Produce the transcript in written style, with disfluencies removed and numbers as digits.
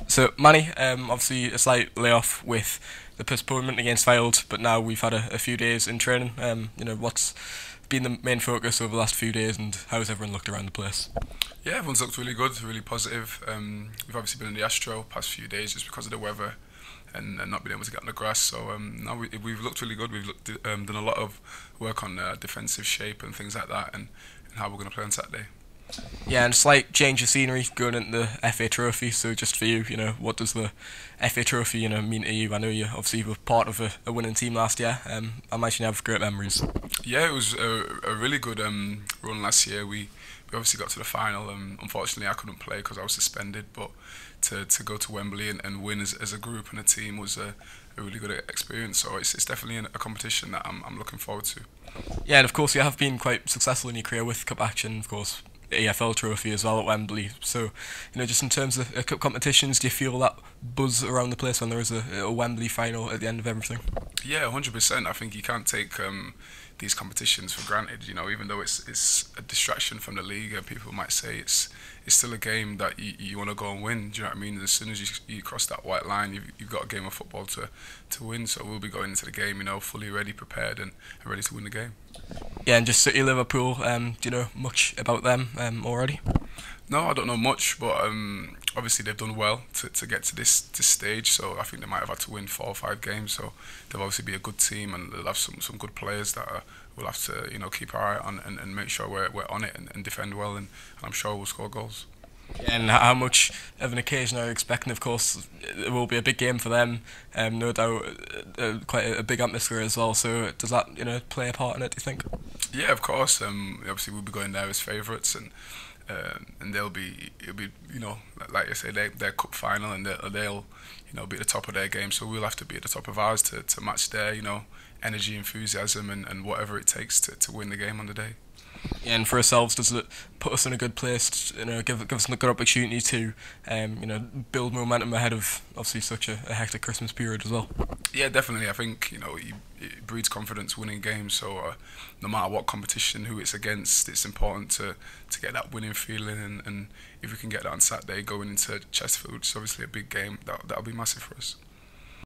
So, Manny, obviously a slight layoff with the postponement against Fylde, but now we've had a few days in training. What's been the main focus over the last few days, and how's everyone looked around the place? Yeah, everyone's looked really good, really positive. We've obviously been in the Astro past few days just because of the weather and not being able to get on the grass. So now we've looked really good. Done a lot of work on defensive shape and things like that, and how we're going to play on Saturday. Yeah, and slight change of scenery going into the FA Trophy. So, just for you, what does the FA Trophy, mean to you? I know you obviously were part of a winning team last year. I imagine you have great memories. Yeah, it was a really good run last year. We obviously got to the final. Unfortunately, I couldn't play because I was suspended. But to go to Wembley and win as a group and a team was a really good experience. So it's definitely a competition that I'm looking forward to. Yeah, and of course you have been quite successful in your career with cup action, of course. EFL trophy as well at Wembley. So, just in terms of cup competitions, do you feel that buzz around the place when there is a Wembley final at the end of everything? Yeah, 100%. I think you can't take these competitions for granted. Even though it's a distraction from the league, and people might say it's still a game that you want to go and win. Do you know what I mean? As soon as you cross that white line, you've got a game of football to win. So we'll be going into the game, fully ready, prepared, and ready to win the game. Yeah, and just City of Liverpool, do you know much about them already? No, I don't know much, but obviously they've done well to get to this stage. So I think they might have had to win 4 or 5 games. So they'll obviously be a good team, and they'll have some good players that we'll have to keep our eye on and make sure we're on it and defend well, and I'm sure we'll score goals. Yeah, and how much of an occasion are you expecting? Of course, it will be a big game for them. No doubt, quite a big atmosphere as well. So does that play a part in it? Do you think? Yeah, of course. Obviously we'll be going there as favourites, and it'll be like I say, their cup final, and they'll be at the top of their game. So we'll have to be at the top of ours to match their energy, enthusiasm, and whatever it takes to win the game on the day. Yeah, and for ourselves, does it put us in a good place? Give us a good opportunity to, build momentum ahead of obviously such a hectic Christmas period as well. Yeah, definitely. I think it breeds confidence winning games. So no matter what competition, who it's against, it's important to get that winning feeling. And if we can get that on Saturday, going into Chesterfield, which is obviously a big game, that'll be massive for us.